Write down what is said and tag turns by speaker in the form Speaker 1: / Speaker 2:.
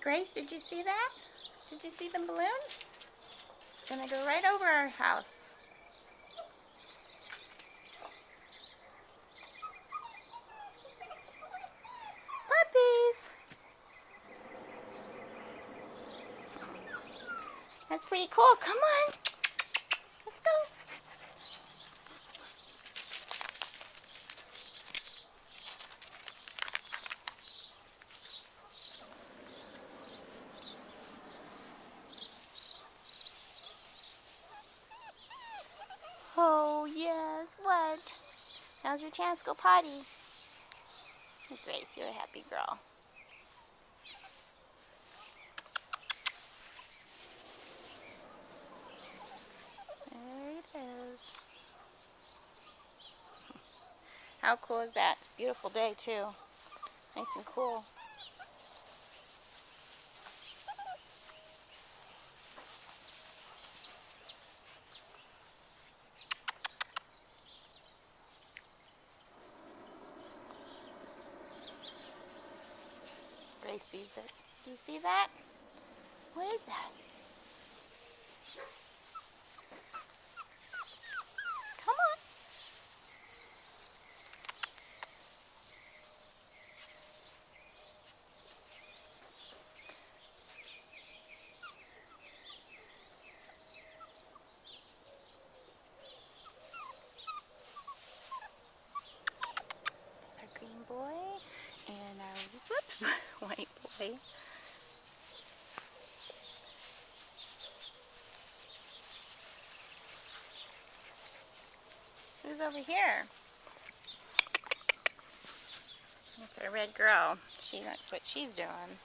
Speaker 1: Grace, did you see that? Did you see the balloon? It's gonna go right over our house. Puppies! That's pretty cool. Come on. Let's go. Oh, yes. What? Now's your chance. Go potty. Grace, you're a happy girl. There it is. How cool is that? Beautiful day, too. Nice and cool. Grace sees it. Do you see that? What is that? Come on. Our green boy and our whoops, white boy. Who's over here? That's our red girl. She likes what she's doing.